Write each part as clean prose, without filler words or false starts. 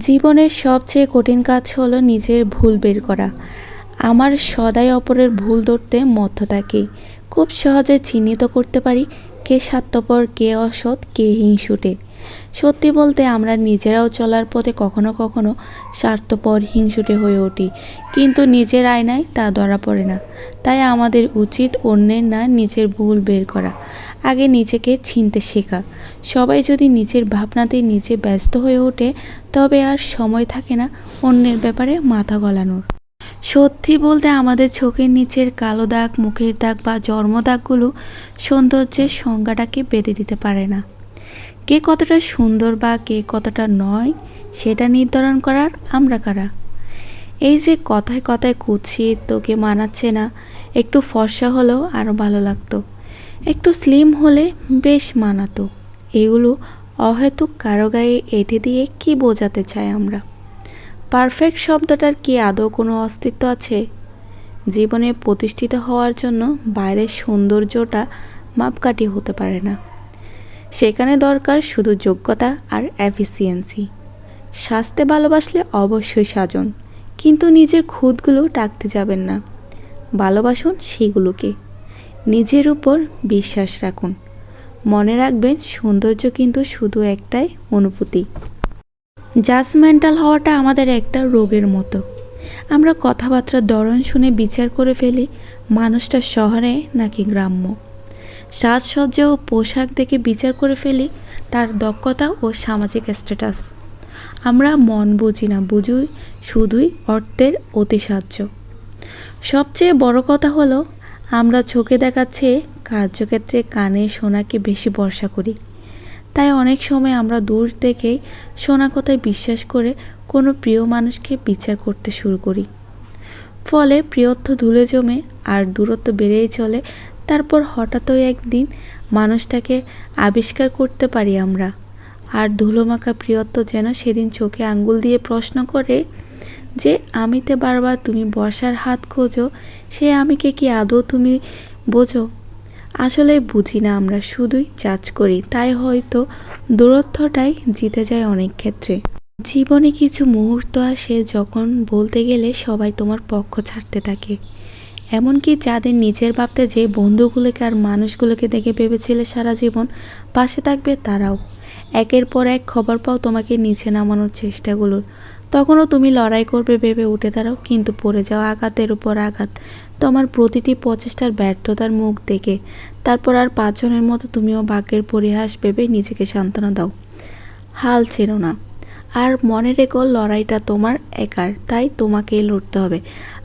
জীবনের সবচেয়ে কঠিন কাজ হলো নিজের ভুল বের করা। আমার সদাই অপরের ভুল ধরতে মত্ত থাকি। খুব সহজে চিহ্নিত করতে পারি কে স্বার্থপর, কে অসৎ, কে হিংসুটে। সত্যি বলতে আমরা নিজেরাও চলার পথে কখনো কখনো স্বার্থপর, হিংসুটে হয়ে উঠি, কিন্তু নিজের আয়নায় তা ধরা পড়ে না। তাই আমাদের উচিত অন্যের না, নিজের ভুল বের করা। আগে নিজেকে চিনতে শেখা। সবাই যদি নিজের ভাবনাতে নিজে ব্যস্ত হয়ে ওঠে, তবে আর সময় থাকে না অন্যের ব্যাপারে মাথা গলানোর। সত্যি বলতে আমাদের চোখের নিচের কালো দাগ, মুখের দাগ বা জন্মদাগগুলো সৌন্দর্যের সংজ্ঞাটাকে বেঁধে দিতে পারে না। কে কতটা সুন্দর বা কে কতটা নয়, সেটা নির্ধারণ করার আমরা কারা? এই যে কথায় কথায় কুৎসিত, তোকে মানাচ্ছে না, একটু ফর্সা হলেও আরও ভালো লাগতো, একটু স্লিম হলে বেশ মানাতো, এগুলো অহেতুক কারো গায়ে এঁটে দিয়ে কি বোঝাতে চাই আমরা? পারফেক্ট শব্দটার কি আদৌ কোনো অস্তিত্ব আছে? জীবনে প্রতিষ্ঠিত হওয়ার জন্য বাইরের সৌন্দর্যটা মাপকাঠি হতে পারে না। সেখানে দরকার শুধু যোগ্যতা আর এফিসিয়েন্সি। সাজতে ভালোবাসলে অবশ্যই সাজুন, কিন্তু নিজের খুঁতগুলো ডাকতে যাবেন না। ভালোবাসুন সেগুলোকে, নিজের উপর বিশ্বাস রাখুন। মনে রাখবেন, সৌন্দর্য কিন্তু শুধু একটাই অনুভূতি। জাজমেন্টাল হওয়াটা আমাদের একটা রোগের মতো। আমরা কথাবার্তার ধরন শুনে বিচার করে ফেলি মানুষটা শহরে নাকি গ্রাম্য। সাজসজ্জা ও পোশাক দেখে বিচার করে ফেলি তার দক্ষতা ও সামাজিক স্ট্যাটাস। আমরা মন বুঝি না, বুঝি শুধুই অর্থের অতিসাহ্য। সবচেয়ে বড় কথা হলো, আমরা চোখে দেখাচ্ছে কার্যক্ষেত্রে কানে শোনাকে বেশি ভরসা করি। তাই অনেক সময় আমরা দূর থেকেই শোনা কথায় বিশ্বাস করে কোনো প্রিয় মানুষকে বিচার করতে শুরু করি। ফলে প্রিয়ত্ব ধুলে জমে আর দূরত্ব বেড়েই চলে। তারপর হঠাৎই একদিন মানুষটাকে আবিষ্কার করতে পারি আমরা, আর ধুলোমাখা প্রিয়ত্ব যেন সেদিন চোখে আঙ্গুল দিয়ে প্রশ্ন করে যে আমিতে বারবার তুমি বর্ষার হাত খোঁজো, সে আমিকে কি আদৌ তুমি বোঝো? আসলে বুঝি না, আমরা শুধুই জাজ করি। তাই হয়তো দূরত্বটাই জিতে যায় অনেক ক্ষেত্রে। জীবনে কিছু মুহূর্ত আসে যখন বলতে গেলে সবাই তোমার পক্ষ ছাড়তে থাকে। এমনকি যাদের নিজের ভাবতে যে বন্ধুগুলোকে আর মানুষগুলোকে দেখে ভেবেছিলে সারা জীবন পাশে থাকবে, তারাও একের পর এক খবর পাও তোমাকে নিচে নামানোর চেষ্টাগুলো। তখনও তুমি লড়াই করবে ভেবে উঠে দাঁড়াও, কিন্তু পড়ে যাও আঘাতের উপর আঘাত, তোমার প্রতিটি প্রচেষ্টার ব্যর্থতার মুখ দেখে। তারপর আর পাঁচজনের মতো তুমিও ভাগ্যের পরিহাস ভেবে নিজেকে সান্ত্বনা দাও। হাল ছেড়ো না, আর মনে রেখো লড়াইটা তোমার একার, তাই তোমাকেই লড়তে হবে।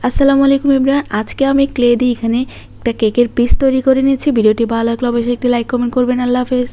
আসসালামু আলাইকুম ইমরান। আজকে আমি ক্লে দিয়ে এখানে একটা কেকের পিস তৈরি করে নিয়েছি। ভিডিওটি ভালো লাগলে অবশ্যই একটি লাইক কমেন্ট করবেন। আল্লাহ হাফেজ।